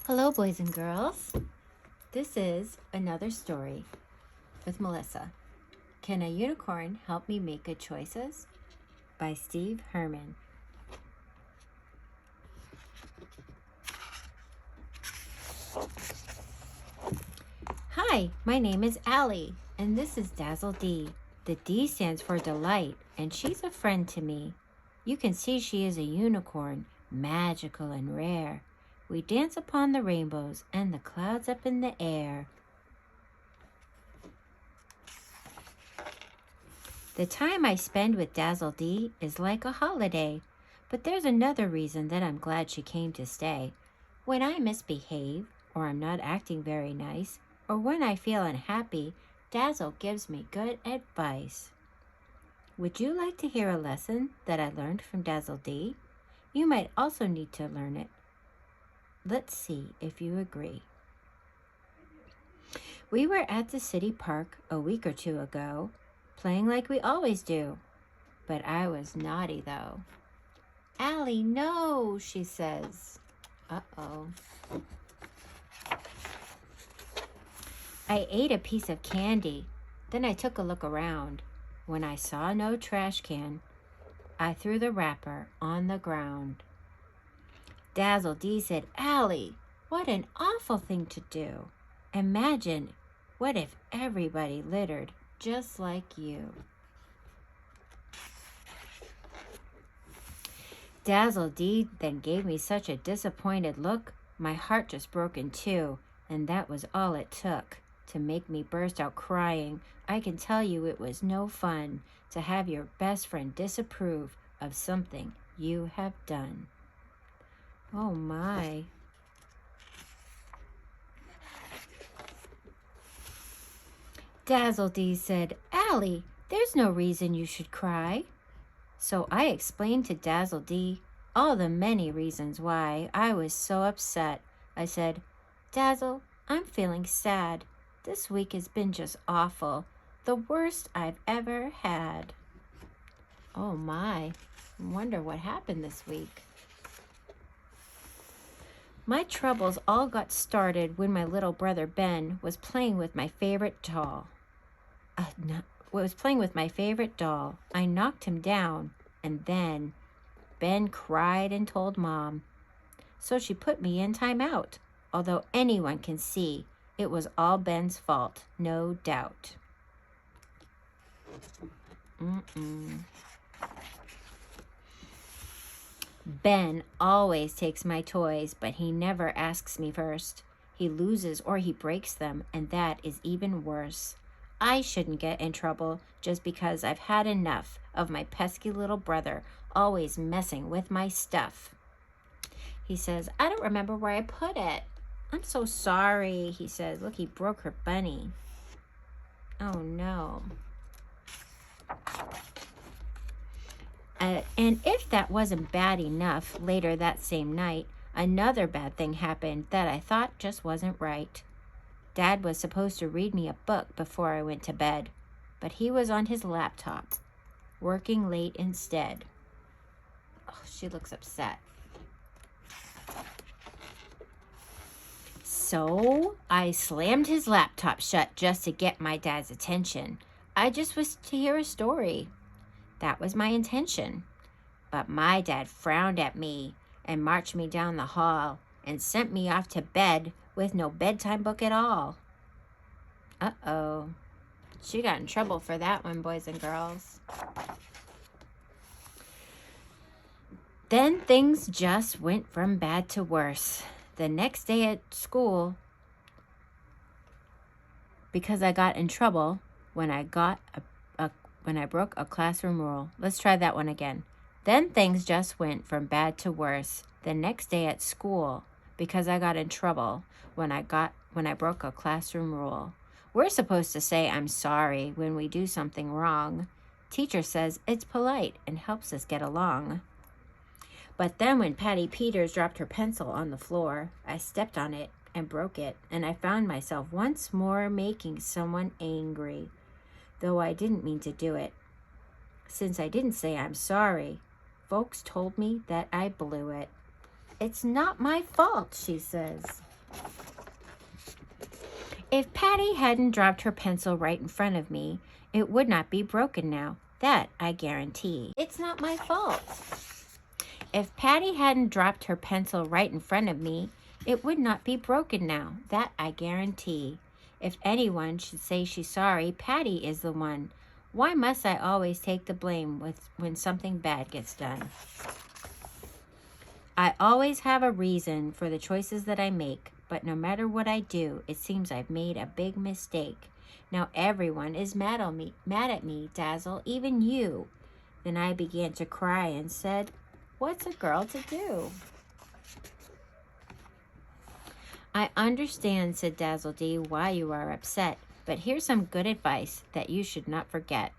Hello, boys and girls. This is another story with Melissa. Can a unicorn help me make good choices? By Steve Herman. Hi, my name is Allie, and this is Dazzle D. The D stands for delight, and she's a friend to me. You can see she is a unicorn, magical and rare. We dance upon the rainbows and the clouds up in the air. The time I spend with Dazzle D is like a holiday, but there's another reason that I'm glad she came to stay. When I misbehave, or I'm not acting very nice, or when I feel unhappy, Dazzle gives me good advice. Would you like to hear a lesson that I learned from Dazzle D? You might also need to learn it. Let's see if you agree. We were at the city park a week or two ago, playing like we always do. But I was naughty, though. Allie, no, she says. Uh-oh. I ate a piece of candy. Then I took a look around. When I saw no trash can, I threw the wrapper on the ground. Dazzle D said, Allie, what an awful thing to do. Imagine, what if everybody littered just like you? Dazzle D then gave me such a disappointed look, my heart just broke in two, and that was all it took to make me burst out crying. I can tell you it was no fun to have your best friend disapprove of something you have done. Oh my. Dazzle D said, Allie, there's no reason you should cry. So I explained to Dazzle D all the many reasons why I was so upset. I said, Dazzle, I'm feeling sad. This week has been just awful. The worst I've ever had. Oh my, I wonder what happened this week. My troubles all got started when my little brother Ben was playing with my favorite doll. I knocked him down, and then Ben cried and told Mom. So she put me in timeout, although anyone can see it was all Ben's fault, no doubt. Ben always takes my toys, but he never asks me first. He loses or he breaks them, and that is even worse. I shouldn't get in trouble just because I've had enough of my pesky little brother always messing with my stuff. He says, I don't remember where I put it. I'm so sorry, he says. Look, he broke her bunny. Oh, no. And if that wasn't bad enough, later that same night, another bad thing happened that I thought just wasn't right. Dad was supposed to read me a book before I went to bed, but he was on his laptop, working late instead. Oh, she looks upset. So I slammed his laptop shut just to get my dad's attention. I just was to hear a story. That was my intention. But my dad frowned at me and marched me down the hall and sent me off to bed with no bedtime book at all. Uh-oh. She got in trouble for that one, boys and girls. Then things just went from bad to worse. The next day at school, because I got in trouble when I broke a classroom rule. Let's try that one again. Then things just went from bad to worse the next day at school because I got in trouble when I broke a classroom rule. We're supposed to say I'm sorry when we do something wrong. Teacher says it's polite and helps us get along. But then when Patty Peters dropped her pencil on the floor, I stepped on it and broke it, and I found myself once more making someone angry, though I didn't mean to do it. Since I didn't say I'm sorry, folks told me that I blew it. It's not my fault, she says. If Patty hadn't dropped her pencil right in front of me, it would not be broken now. That I guarantee. It's not my fault. If Patty hadn't dropped her pencil right in front of me, it would not be broken now. That I guarantee. If anyone should say she's sorry, Patty is the one. Why must I always take the blame when something bad gets done? I always have a reason for the choices that I make, but no matter what I do, it seems I've made a big mistake. Now everyone is mad at me, Dazzle, even you. Then I began to cry and said, "What's a girl to do?" I understand, said Dazzle-Dee, why you are upset, but here's some good advice that you should not forget.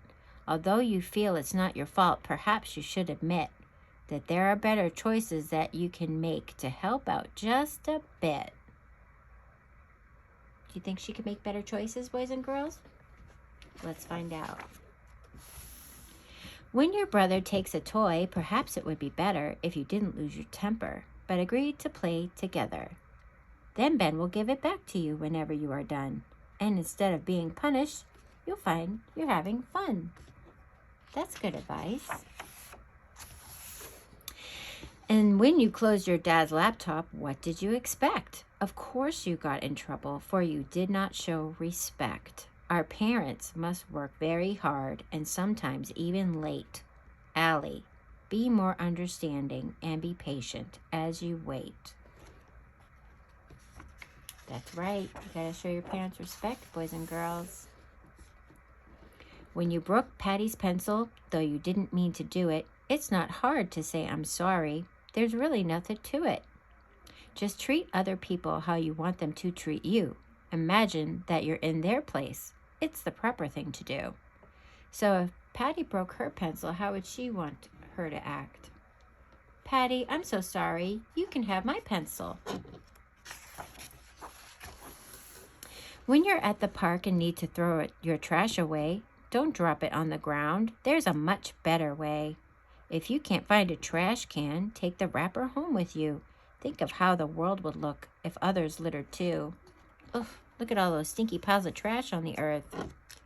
Although you feel it's not your fault, perhaps you should admit that there are better choices that you can make to help out just a bit. Do you think she could make better choices, boys and girls? Let's find out. When your brother takes a toy, perhaps it would be better if you didn't lose your temper, but agreed to play together. Then Ben will give it back to you whenever you are done. And instead of being punished, you'll find you're having fun. That's good advice. And when you closed your dad's laptop, what did you expect? Of course you got in trouble, for you did not show respect. Our parents must work very hard and sometimes even late. Allie, be more understanding and be patient as you wait. That's right. You gotta show your parents respect, boys and girls. When you broke Patty's pencil, though you didn't mean to do it, it's not hard to say I'm sorry. There's really nothing to it. Just treat other people how you want them to treat you. Imagine that you're in their place. It's the proper thing to do. So if Patty broke her pencil, how would she want her to act? Patty, I'm so sorry. You can have my pencil. When you're at the park and need to throw your trash away, don't drop it on the ground. There's a much better way. If you can't find a trash can, take the wrapper home with you. Think of how the world would look if others littered too. Ugh, look at all those stinky piles of trash on the earth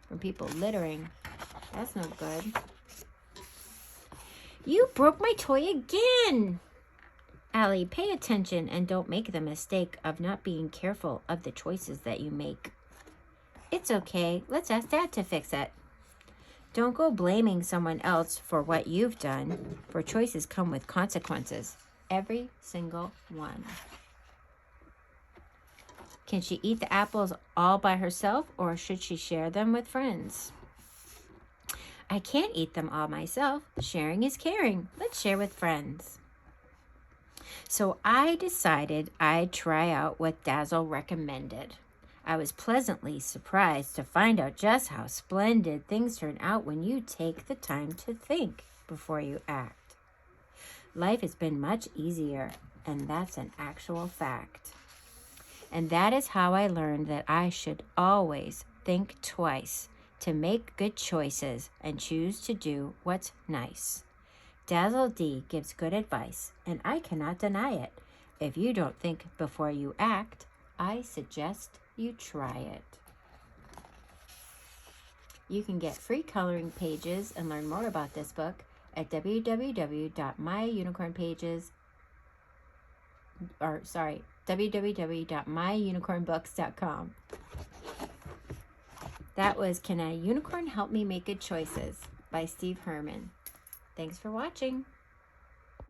from people littering. That's no good. You broke my toy again! Allie, pay attention and don't make the mistake of not being careful of the choices that you make. It's okay. Let's ask Dad to fix it. Don't go blaming someone else for what you've done, for choices come with consequences. Every single one. Can she eat the apples all by herself, or should she share them with friends? I can't eat them all myself. Sharing is caring. Let's share with friends. So I decided I'd try out what Dazzle recommended. I was pleasantly surprised to find out just how splendid things turn out when you take the time to think before you act. Life has been much easier, and that's an actual fact. And that is how I learned that I should always think twice to make good choices and choose to do what's nice. Dazzle-Dee gives good advice, and I cannot deny it. If you don't think before you act, I suggest you try it. You can get free coloring pages and learn more about this book at www.myunicornbooks.com. That was Can a Unicorn Help Me Make Good Choices by Steve Herman. Thanks for watching.